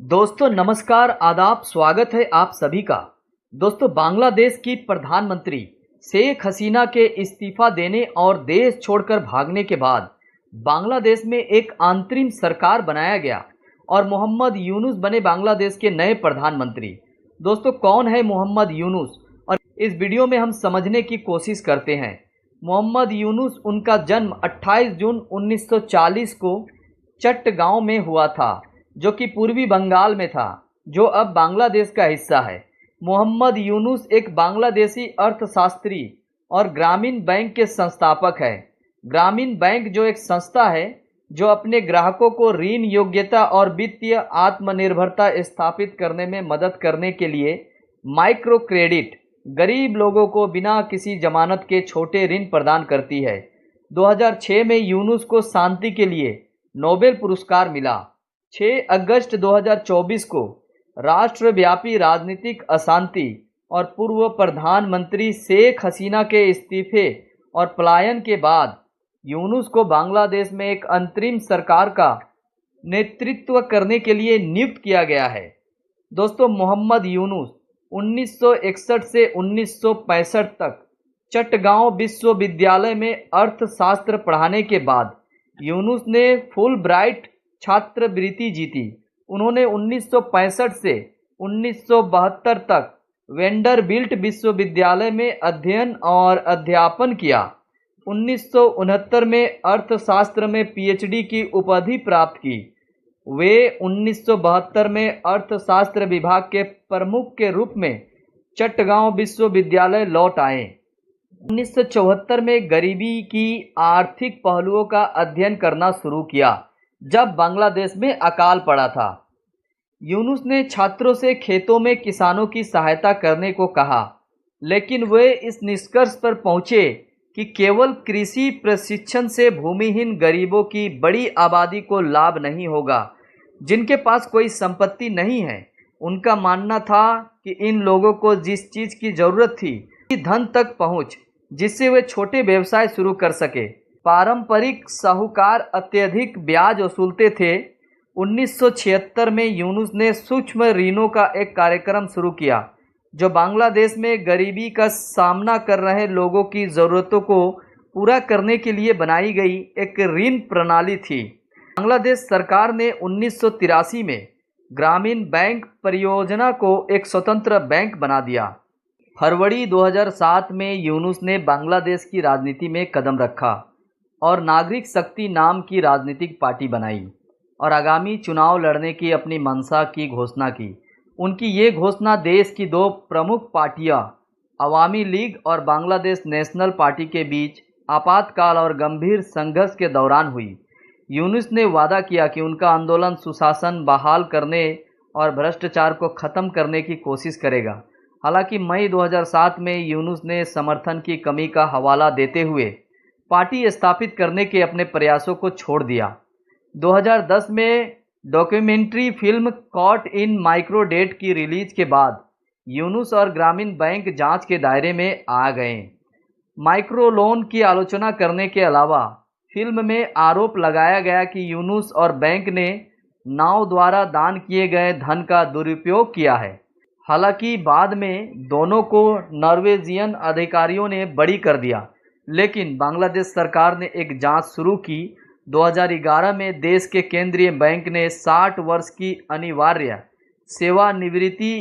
दोस्तों नमस्कार, आदाब, स्वागत है आप सभी का। दोस्तों बांग्लादेश की प्रधानमंत्री शेख हसीना के इस्तीफा देने और देश छोड़कर भागने के बाद बांग्लादेश में एक अंतरिम सरकार बनाया गया और मोहम्मद यूनुस बने बांग्लादेश के नए प्रधानमंत्री। दोस्तों कौन है मोहम्मद यूनुस, और इस वीडियो में हम समझने की कोशिश करते हैं। मोहम्मद यूनुस, उनका जन्म 28 जून 1940 को चट्टगांव में हुआ था, जो कि पूर्वी बंगाल में था, जो अब बांग्लादेश का हिस्सा है। मोहम्मद यूनुस एक बांग्लादेशी अर्थशास्त्री और ग्रामीण बैंक के संस्थापक है। ग्रामीण बैंक जो एक संस्था है जो अपने ग्राहकों को ऋण योग्यता और वित्तीय आत्मनिर्भरता स्थापित करने में मदद करने के लिए माइक्रो क्रेडिट, गरीब लोगों को बिना किसी जमानत के छोटे ऋण प्रदान करती है। 2006 में यूनुस को शांति के लिए नोबेल पुरस्कार मिला। 6 अगस्त 2024 को राष्ट्रव्यापी राजनीतिक अशांति और पूर्व प्रधानमंत्री शेख हसीना के इस्तीफे और पलायन के बाद यूनुस को बांग्लादेश में एक अंतरिम सरकार का नेतृत्व करने के लिए नियुक्त किया गया है। दोस्तों मोहम्मद यूनुस 1961 से 1965 तक चट्टगांव विश्वविद्यालय में अर्थशास्त्र पढ़ाने के बाद यूनुस ने फुल ब्राइट छात्रवृत्ति जीती। उन्होंने 1965 से 1972 तक वेंडरबिल्ट विश्वविद्यालय में अध्ययन और अध्यापन किया। 1969 में अर्थशास्त्र में पीएचडी की उपाधि प्राप्त की। वे 1972 में अर्थशास्त्र विभाग के प्रमुख के रूप में चट्टगांव विश्वविद्यालय लौट आए। 1974 में गरीबी की आर्थिक पहलुओं का अध्ययन करना शुरू किया, जब बांग्लादेश में अकाल पड़ा था। यूनुस ने छात्रों से खेतों में किसानों की सहायता करने को कहा, लेकिन वे इस निष्कर्ष पर पहुंचे कि केवल कृषि प्रशिक्षण से भूमिहीन गरीबों की बड़ी आबादी को लाभ नहीं होगा, जिनके पास कोई संपत्ति नहीं है। उनका मानना था कि इन लोगों को जिस चीज़ की ज़रूरत थी, धन तक पहुँच, जिससे वे छोटे व्यवसाय शुरू कर सके। पारंपरिक साहूकार अत्यधिक ब्याज वसूलते थे। 1976 में यूनुस ने सूक्ष्म ऋणों का एक कार्यक्रम शुरू किया, जो बांग्लादेश में गरीबी का सामना कर रहे लोगों की ज़रूरतों को पूरा करने के लिए बनाई गई एक ऋण प्रणाली थी। बांग्लादेश सरकार ने 1983 में ग्रामीण बैंक परियोजना को एक स्वतंत्र बैंक बना दिया। फरवरी 2007 में यूनुस ने बांग्लादेश की राजनीति में कदम रखा और नागरिक शक्ति नाम की राजनीतिक पार्टी बनाई और आगामी चुनाव लड़ने की अपनी मंशा की घोषणा की। उनकी ये घोषणा देश की दो प्रमुख पार्टियां अवामी लीग और बांग्लादेश नेशनल पार्टी के बीच आपातकाल और गंभीर संघर्ष के दौरान हुई। यूनुस ने वादा किया कि उनका आंदोलन सुशासन बहाल करने और भ्रष्टाचार को ख़त्म करने की कोशिश करेगा। हालांकि मई 2007 में यूनुस ने समर्थन की कमी का हवाला देते हुए पार्टी स्थापित करने के अपने प्रयासों को छोड़ दिया। 2010 में documentary film caught in micro debt की रिलीज के बाद यूनुस और ग्रामीण बैंक जांच के दायरे में आ गए। माइक्रो लोन की आलोचना करने के अलावा फिल्म में आरोप लगाया गया कि यूनुस और बैंक ने नाव द्वारा दान किए गए धन का दुरुपयोग किया है। हालांकि बाद में दोनों को नॉर्वेजियन अधिकारियों ने बरी कर दिया, लेकिन बांग्लादेश सरकार ने एक जांच शुरू की। 2011 में देश के केंद्रीय बैंक ने 60 वर्ष की अनिवार्य सेवानिवृत्ति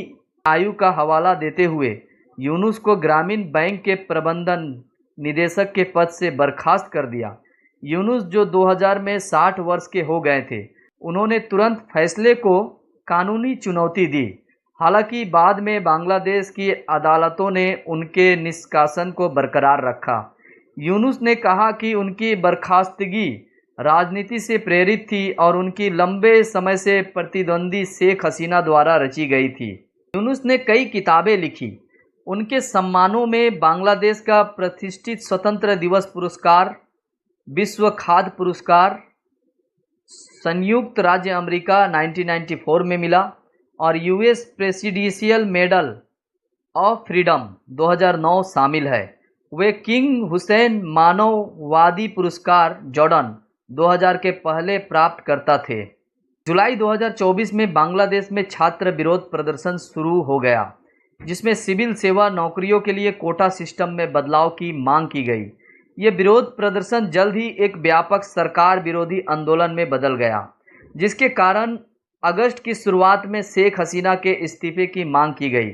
आयु का हवाला देते हुए यूनुस को ग्रामीण बैंक के प्रबंधन निदेशक के पद से बर्खास्त कर दिया। यूनुस जो 2000 में 60 वर्ष के हो गए थे, उन्होंने तुरंत फैसले को कानूनी चुनौती दी। हालांकि बाद में बांग्लादेश की अदालतों ने उनके निष्कासन को बरकरार रखा। यूनुस ने कहा कि उनकी बर्खास्तगी राजनीति से प्रेरित थी और उनकी लंबे समय से प्रतिद्वंदी शेख हसीना द्वारा रची गई थी। यूनुस ने कई किताबें लिखी। उनके सम्मानों में बांग्लादेश का प्रतिष्ठित स्वतंत्र दिवस पुरस्कार, विश्व खाद्य पुरस्कार, संयुक्त राज्य अमेरिका 1994 में मिला और US presidential medal of freedom 2009 शामिल है। वे किंग हुसैन मानववादी पुरस्कार जॉर्डन 2000 के पहले प्राप्तकर्ता थे। जुलाई 2024 में बांग्लादेश में छात्र विरोध प्रदर्शन शुरू हो गया, जिसमें सिविल सेवा नौकरियों के लिए कोटा सिस्टम में बदलाव की मांग की गई। ये विरोध प्रदर्शन जल्द ही एक व्यापक सरकार विरोधी आंदोलन में बदल गया, जिसके कारण अगस्त की शुरुआत में शेख हसीना के इस्तीफे की मांग की गई।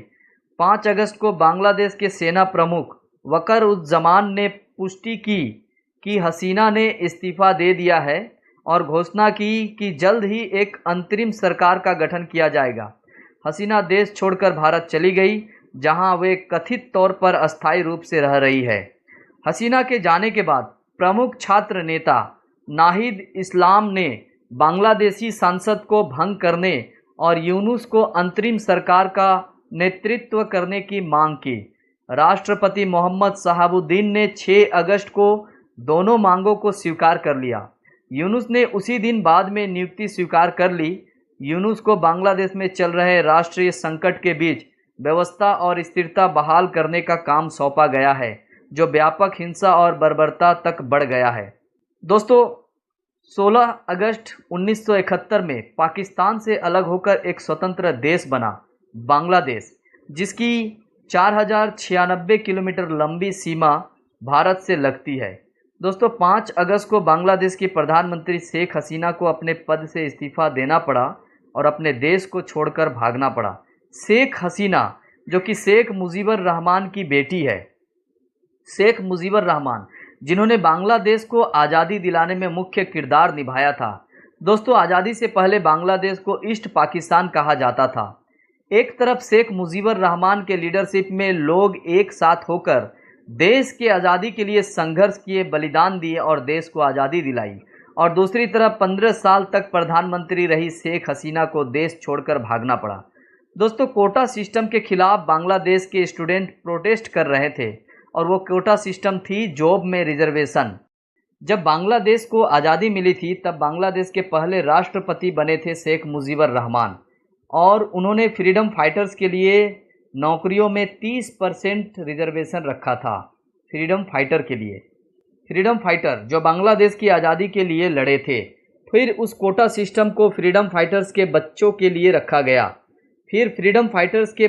5 अगस्त को बांग्लादेश के सेना प्रमुख वकर-उज़-ज़मान ने पुष्टि की कि हसीना ने इस्तीफा दे दिया है और घोषणा की कि जल्द ही एक अंतरिम सरकार का गठन किया जाएगा। हसीना देश छोड़कर भारत चली गई, जहां वे कथित तौर पर अस्थायी रूप से रह रही है। हसीना के जाने के बाद प्रमुख छात्र नेता नाहिद इस्लाम ने बांग्लादेशी संसद को भंग करने और यूनुस को अंतरिम सरकार का नेतृत्व करने की मांग की। राष्ट्रपति मोहम्मद शहाबुद्दीन ने 6 अगस्त को दोनों मांगों को स्वीकार कर लिया। यूनुस ने उसी दिन बाद में नियुक्ति स्वीकार कर ली। यूनुस को बांग्लादेश में चल रहे राष्ट्रीय संकट के बीच व्यवस्था और स्थिरता बहाल करने का काम सौंपा गया है, जो व्यापक हिंसा और बर्बरता तक बढ़ गया है। दोस्तों, 16 अगस्त 1971 में पाकिस्तान से अलग होकर एक स्वतंत्र देश बना बांग्लादेश, जिसकी 4096 किलोमीटर लंबी सीमा भारत से लगती है। दोस्तों, 5 अगस्त को बांग्लादेश की प्रधानमंत्री शेख हसीना को अपने पद से इस्तीफा देना पड़ा और अपने देश को छोड़कर भागना पड़ा। शेख हसीना, जो कि शेख मुजीबुर रहमान की बेटी है, शेख मुजीबुर रहमान, जिन्होंने बांग्लादेश को आज़ादी दिलाने में मुख्य किरदार निभाया था। दोस्तों, आज़ादी से पहले बांग्लादेश को ईस्ट पाकिस्तान कहा जाता था। एक तरफ शेख मुजीबुर रहमान के लीडरशिप में लोग एक साथ होकर देश के आज़ादी के लिए संघर्ष किए, बलिदान दिए और देश को आज़ादी दिलाई, और दूसरी तरफ 15 साल तक प्रधानमंत्री रही शेख हसीना को देश छोड़कर भागना पड़ा। दोस्तों, कोटा सिस्टम के खिलाफ बांग्लादेश के स्टूडेंट प्रोटेस्ट कर रहे थे, और वो कोटा सिस्टम थी जॉब में रिजर्वेशन। जब बांग्लादेश को आज़ादी मिली थी, तब बांग्लादेश के पहले राष्ट्रपति बने थे शेख मुजीबुर रहमान, और उन्होंने फ्रीडम फाइटर्स के लिए नौकरियों में 30% रिजर्वेशन रखा था। फ्रीडम फाइटर के लिए, फ्रीडम फाइटर जो बांग्लादेश की आज़ादी के लिए लड़े थे। फिर उस कोटा सिस्टम को फ्रीडम फाइटर्स के बच्चों के लिए रखा गया, फिर फ्रीडम फाइटर्स के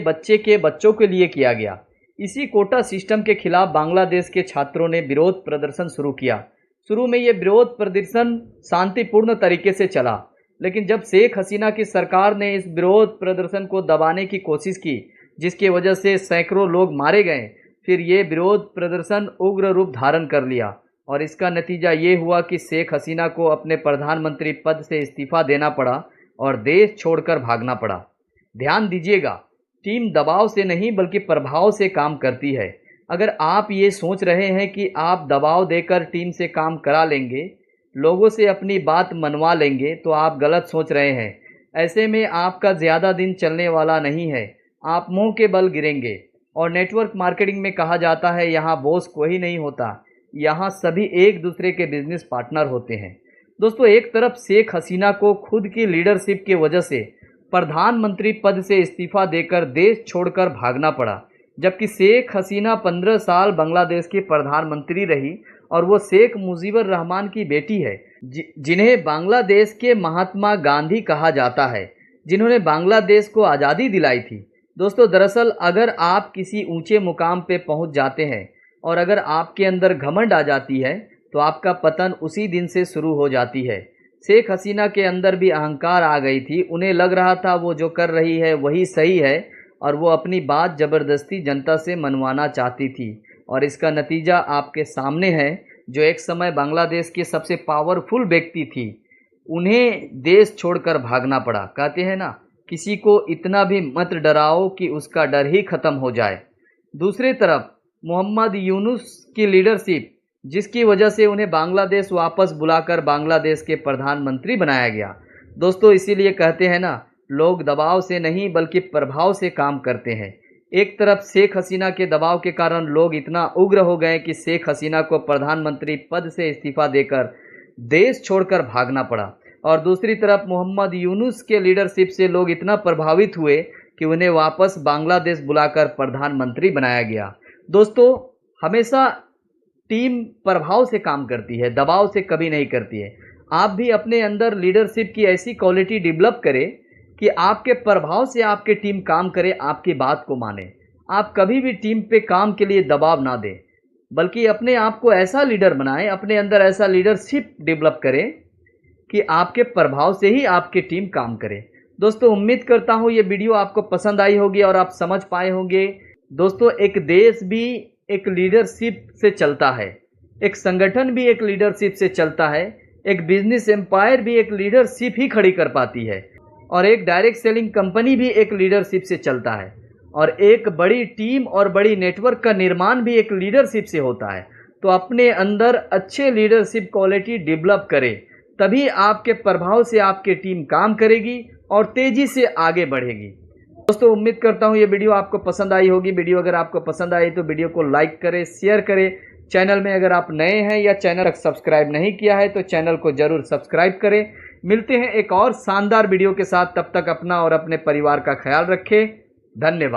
बच्चों के लिए किया गया। इसी कोटा सिस्टम के खिलाफ बांग्लादेश के छात्रों ने विरोध प्रदर्शन शुरू किया। शुरू में ये विरोध प्रदर्शन शांतिपूर्ण तरीके से चला, लेकिन जब शेख हसीना की सरकार ने इस विरोध प्रदर्शन को दबाने की कोशिश की, जिसकी वजह से सैकड़ों लोग मारे गए, फिर ये विरोध प्रदर्शन उग्र रूप धारण कर लिया, और इसका नतीजा ये हुआ कि शेख हसीना को अपने प्रधानमंत्री पद से इस्तीफा देना पड़ा और देश छोड़कर भागना पड़ा। ध्यान दीजिएगा, टीम दबाव से नहीं बल्कि प्रभाव से काम करती है। अगर आप ये सोच रहे हैं कि आप दबाव देकर टीम से काम करा लेंगे, लोगों से अपनी बात मनवा लेंगे, तो आप गलत सोच रहे हैं। ऐसे में आपका ज़्यादा दिन चलने वाला नहीं है, आप मुंह के बल गिरेंगे। और नेटवर्क मार्केटिंग में कहा जाता है, यहाँ बॉस कोई नहीं होता, यहाँ सभी एक दूसरे के बिजनेस पार्टनर होते हैं। दोस्तों, एक तरफ शेख हसीना को खुद की लीडरशिप की वजह से प्रधानमंत्री पद से इस्तीफा देकर देश छोड़कर भागना पड़ा, जबकि शेख हसीना 15 साल बांग्लादेश की प्रधानमंत्री रही, और वो शेख मुजीबुर रहमान की बेटी है, जिन्हें बांग्लादेश के महात्मा गांधी कहा जाता है, जिन्होंने बांग्लादेश को आज़ादी दिलाई थी। दोस्तों, दरअसल अगर आप किसी ऊंचे मुकाम पे पहुंच जाते हैं और अगर आपके अंदर घमंड आ जाती है, तो आपका पतन उसी दिन से शुरू हो जाती है। शेख हसीना के अंदर भी अहंकार आ गई थी। उन्हें लग रहा था वो जो कर रही है वही सही है, और वो अपनी बात ज़बरदस्ती जनता से मनवाना चाहती थी, और इसका नतीजा आपके सामने है। जो एक समय बांग्लादेश की सबसे पावरफुल व्यक्ति थी, उन्हें देश छोड़कर भागना पड़ा। कहते हैं ना, किसी को इतना भी मत डराओ कि उसका डर ही खत्म हो जाए। दूसरी तरफ मोहम्मद यूनुस की लीडरशिप, जिसकी वजह से उन्हें बांग्लादेश वापस बुलाकर बांग्लादेश के प्रधानमंत्री बनाया गया। दोस्तों, इसीलिए कहते हैं ना, लोग दबाव से नहीं बल्कि प्रभाव से काम करते हैं। एक तरफ शेख हसीना के दबाव के कारण लोग इतना उग्र हो गए कि शेख हसीना को प्रधानमंत्री पद से इस्तीफा देकर देश छोड़कर भागना पड़ा, और दूसरी तरफ मोहम्मद यूनुस के लीडरशिप से लोग इतना प्रभावित हुए कि उन्हें वापस बांग्लादेश बुलाकर प्रधानमंत्री बनाया गया। दोस्तों, हमेशा टीम प्रभाव से काम करती है, दबाव से कभी नहीं करती है। आप भी अपने अंदर लीडरशिप की ऐसी क्वालिटी डेवलप करें कि आपके प्रभाव से आपकी टीम काम करे, आपकी बात को माने। आप कभी भी टीम पे काम के लिए दबाव ना दें, बल्कि अपने आप को ऐसा लीडर बनाएं, अपने अंदर ऐसा लीडरशिप डेवलप करें कि आपके प्रभाव से ही आपकी टीम काम करे। दोस्तों, उम्मीद करता हूँ ये वीडियो आपको पसंद आई होगी और आप समझ पाए होंगे। दोस्तों, एक देश भी एक लीडरशिप से चलता है, एक संगठन भी एक लीडरशिप से चलता है, एक बिजनेस एम्पायर भी एक लीडरशिप ही खड़ी कर पाती है, और एक डायरेक्ट सेलिंग कंपनी भी एक लीडरशिप से चलता है, और एक बड़ी टीम और बड़ी नेटवर्क का निर्माण भी एक लीडरशिप से होता है। तो अपने अंदर अच्छे लीडरशिप क्वालिटी डेवलप करें, तभी आपके प्रभाव से आपकी टीम काम करेगी और तेज़ी से आगे बढ़ेगी। दोस्तों, उम्मीद करता हूँ ये वीडियो आपको पसंद आई होगी। वीडियो अगर आपको पसंद आई तो वीडियो को लाइक करें, शेयर करें। चैनल में अगर आप नए हैं या चैनल तक सब्सक्राइब नहीं किया है तो चैनल को ज़रूर सब्सक्राइब करें। मिलते हैं एक और शानदार वीडियो के साथ, तब तक अपना और अपने परिवार का ख्याल रखें। धन्यवाद।